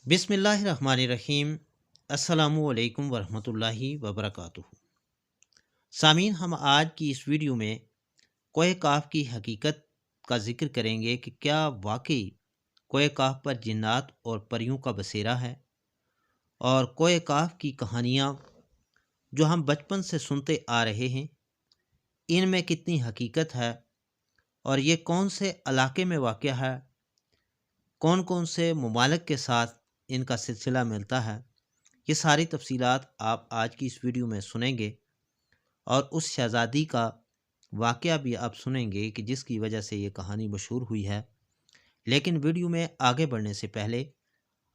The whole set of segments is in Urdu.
بسم اللہ الرحمن الرحیم۔ السلام علیکم ورحمۃ اللہ وبرکاتہ۔ سامعین، ہم آج کی اس ویڈیو میں کوہ کاف کی حقیقت کا ذکر کریں گے کہ کیا واقعی کوہ کاف پر جنات اور پریوں کا بسیرا ہے، اور کوہ کاف کی کہانیاں جو ہم بچپن سے سنتے آ رہے ہیں ان میں کتنی حقیقت ہے، اور یہ کون سے علاقے میں واقع ہے، کون کون سے ممالک کے ساتھ ان کا سلسلہ ملتا ہے۔ یہ ساری تفصیلات آپ آج کی اس ویڈیو میں سنیں گے، اور اس شہزادی کا واقعہ بھی آپ سنیں گے کہ جس کی وجہ سے یہ کہانی مشہور ہوئی ہے۔ لیکن ویڈیو میں آگے بڑھنے سے پہلے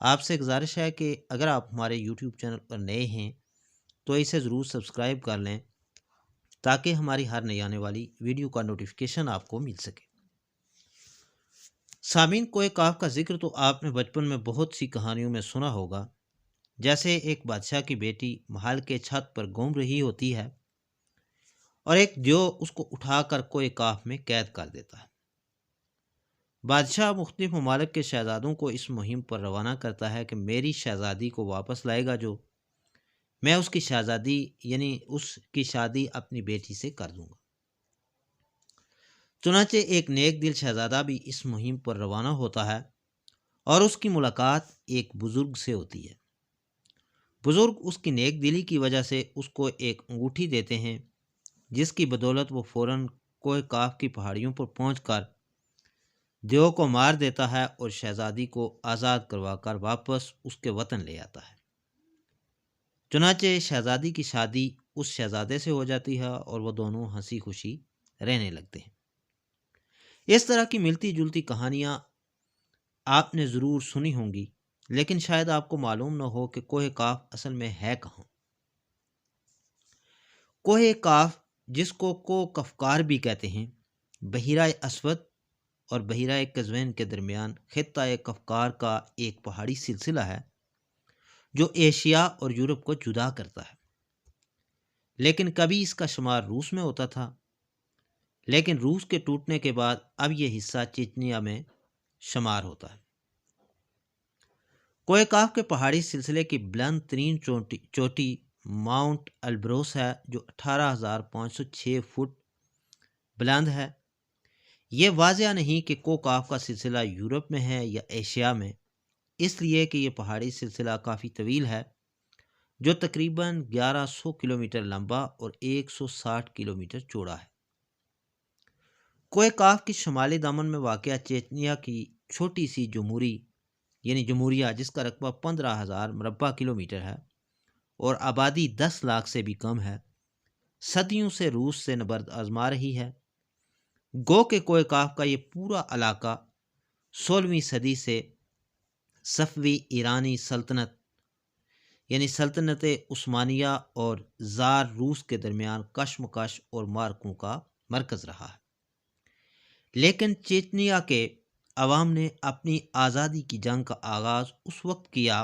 آپ سے گزارش ہے کہ اگر آپ ہمارے یوٹیوب چینل پر نئے ہیں تو اسے ضرور سبسکرائب کر لیں تاکہ ہماری ہر نئی آنے والی ویڈیو کا نوٹیفیکیشن آپ کو مل سکے۔ سامعین، کوہ کاف کا ذکر تو آپ نے بچپن میں بہت سی کہانیوں میں سنا ہوگا، جیسے ایک بادشاہ کی بیٹی محل کے چھت پر گھوم رہی ہوتی ہے اور ایک دیو اس کو اٹھا کر کوہ کاف میں قید کر دیتا ہے۔ بادشاہ مختلف ممالک کے شہزادوں کو اس مہم پر روانہ کرتا ہے کہ میری شہزادی کو واپس لائے گا جو میں اس کی شہزادی یعنی اس کی شادی اپنی بیٹی سے کر دوں گا۔ چنانچہ ایک نیک دل شہزادہ بھی اس مہم پر روانہ ہوتا ہے، اور اس کی ملاقات ایک بزرگ سے ہوتی ہے۔ بزرگ اس کی نیک دلی کی وجہ سے اس کو ایک انگوٹھی دیتے ہیں، جس کی بدولت وہ فوراً کوہ کاف کی پہاڑیوں پر پہنچ کر دیو کو مار دیتا ہے اور شہزادی کو آزاد کروا کر واپس اس کے وطن لے آتا ہے۔ چنانچہ شہزادی کی شادی اس شہزادے سے ہو جاتی ہے اور وہ دونوں ہنسی خوشی رہنے لگتے ہیں۔ اس طرح کی ملتی جلتی کہانیاں آپ نے ضرور سنی ہوں گی، لیکن شاید آپ کو معلوم نہ ہو کہ کوہ کاف اصل میں ہے کہاں۔ کوہ کاف، جس کو کفکار بھی کہتے ہیں، بحیرہ اسود اور بحیرہ قزوین کے درمیان خطہ کفکار کا ایک پہاڑی سلسلہ ہے جو ایشیا اور یورپ کو جدا کرتا ہے۔ لیکن کبھی اس کا شمار روس میں ہوتا تھا، لیکن روس کے ٹوٹنے کے بعد اب یہ حصہ چیچنیا میں شمار ہوتا ہے۔ کوہ کاف کے پہاڑی سلسلے کی بلند ترین چوٹی ماؤنٹ البروس ہے، جو 18,506 فٹ بلند ہے۔ یہ واضح نہیں کہ کوہ کاف کا سلسلہ یورپ میں ہے یا ایشیا میں، اس لیے کہ یہ پہاڑی سلسلہ کافی طویل ہے، جو تقریباً 1100 کلومیٹر لمبا اور 160 کلومیٹر چوڑا ہے۔ کوہ کاف کی شمالی دامن میں واقع چیچنیا کی چھوٹی سی جمہوریہ جس کا رقبہ 15,000 مربع کلومیٹر ہے اور آبادی 10 لاکھ سے بھی کم ہے، صدیوں سے روس سے نبرد آزما رہی ہے۔ گو کہ کوہ کاف کا یہ پورا علاقہ 16ویں صدی سے صفوی ایرانی سلطنت یعنی سلطنت عثمانیہ اور زار روس کے درمیان کشمکش اور مارکوں کا مرکز رہا ہے۔ لیکن چیچنیا کے عوام نے اپنی آزادی کی جنگ کا آغاز اس وقت کیا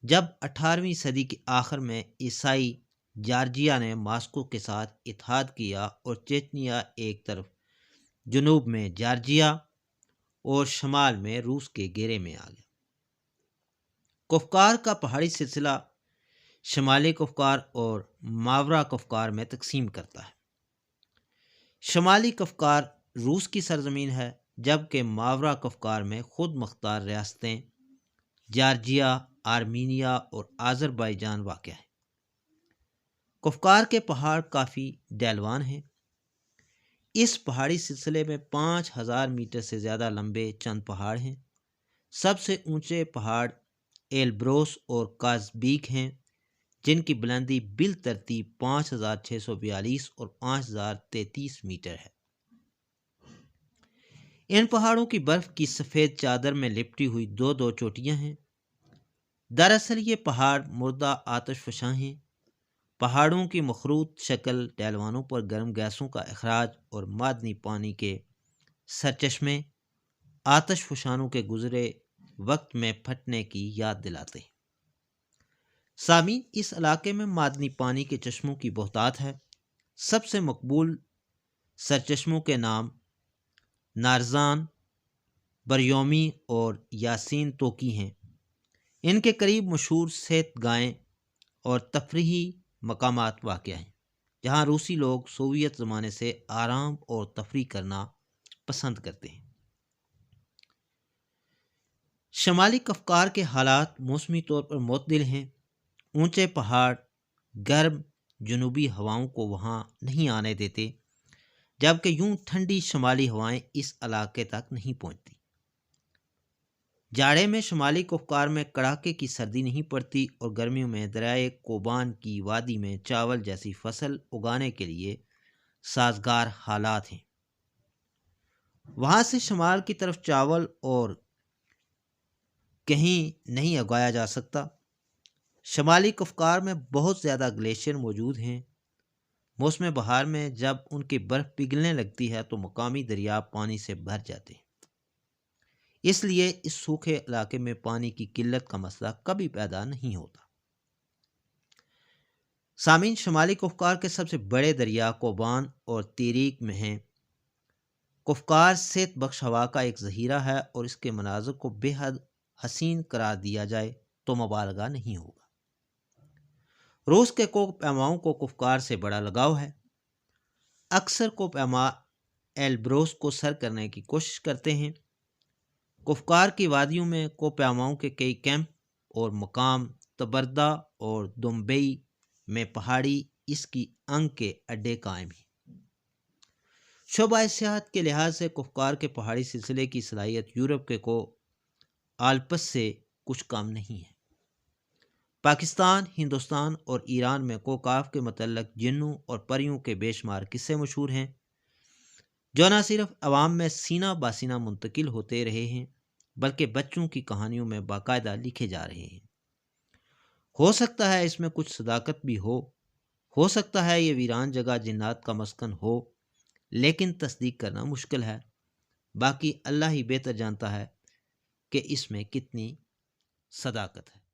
جب 18ویں صدی کے آخر میں عیسائی جارجیا نے ماسکو کے ساتھ اتحاد کیا اور چیچنیا ایک طرف جنوب میں جارجیا اور شمال میں روس کے گھیرے میں آ گیا۔ کفکار کا پہاڑی سلسلہ شمالی کفکار اور ماورا کفکار میں تقسیم کرتا ہے۔ شمالی کفکار روس کی سرزمین ہے، جبکہ ماورا کفکار میں خود مختار ریاستیں جارجیا، آرمینیا اور آذربائیجان واقع ہیں۔ کفکار کے پہاڑ کافی ڈھلوان ہیں۔ اس پہاڑی سلسلے میں 5,000 میٹر سے زیادہ لمبے چند پہاڑ ہیں۔ سب سے اونچے پہاڑ ایلبروس اور کازبیک ہیں، جن کی بلندی بالترتیب 5,642 اور 5,033 میٹر ہے۔ ان پہاڑوں کی برف کی سفید چادر میں لپٹی ہوئی دو چوٹیاں ہیں۔ دراصل یہ پہاڑ مردہ آتش فشاں ہیں۔ پہاڑوں کی مخروط شکل ڈھلوانوں پر گرم گیسوں کا اخراج اور معدنی پانی کے سرچشمے آتش فشانوں کے گزرے وقت میں پھٹنے کی یاد دلاتے ہیں۔ سامعین، اس علاقے میں معدنی پانی کے چشموں کی بہتات ہے۔ سب سے مقبول سرچشموں کے نام نارزان، بریومی اور یاسین توکی ہیں۔ ان کے قریب مشہور صحت گاہیں اور تفریحی مقامات واقع ہیں جہاں روسی لوگ سوویت زمانے سے آرام اور تفریح کرنا پسند کرتے ہیں۔ شمالی کفکار کے حالات موسمی طور پر معتدل ہیں۔ اونچے پہاڑ گرم جنوبی ہواؤں کو وہاں نہیں آنے دیتے، جبکہ یوں ٹھنڈی شمالی ہوائیں اس علاقے تک نہیں پہنچتی۔ جاڑے میں شمالی کفکار میں کڑاکے کی سردی نہیں پڑتی اور گرمیوں میں دریائے کوبان کی وادی میں چاول جیسی فصل اگانے کے لیے سازگار حالات ہیں۔ وہاں سے شمال کی طرف چاول اور کہیں نہیں اگایا جا سکتا۔ شمالی کفکار میں بہت زیادہ گلیشیئر موجود ہیں۔ موسم بہار میں جب ان کی برف پگھلنے لگتی ہے تو مقامی دریا پانی سے بھر جاتے ہیں، اس لیے اس سوکھے علاقے میں پانی کی قلت کا مسئلہ کبھی پیدا نہیں ہوتا۔ سامعین، شمالی کفکار کے سب سے بڑے دریا کوبان اور تیریک میں ہیں۔ کفکار صحت بخش ہوا کا ایک ذخیرہ ہے اور اس کے مناظر کو بے حد حسین قرار دیا جائے تو مبالغہ نہیں ہوگا۔ روس کے کوہ پیماؤں کو کفکار سے بڑا لگاؤ ہے۔ اکثر کوہ پیما ایلبروس کو سر کرنے کی کوشش کرتے ہیں۔ کفکار کی وادیوں میں کوہ پیماؤں کے کئی کیمپ اور مقام تبردہ اور دمبئی میں پہاڑی اس کی انگ کے اڈے قائم ہیں۔ شعبہ سیاحت کے لحاظ سے کفکار کے پہاڑی سلسلے کی صلاحیت یورپ کے کوہ آلپس سے کچھ کم نہیں ہے۔ پاکستان، ہندوستان اور ایران میں کوکاف کے متعلق جنوں اور پریوں کے بے شمار قصے مشہور ہیں جو نہ صرف عوام میں سینہ باسینہ منتقل ہوتے رہے ہیں بلکہ بچوں کی کہانیوں میں باقاعدہ لکھے جا رہے ہیں۔ ہو سکتا ہے اس میں کچھ صداقت بھی ہو سکتا ہے یہ ویران جگہ جنات کا مسکن ہو، لیکن تصدیق کرنا مشکل ہے۔ باقی اللہ ہی بہتر جانتا ہے کہ اس میں کتنی صداقت ہے۔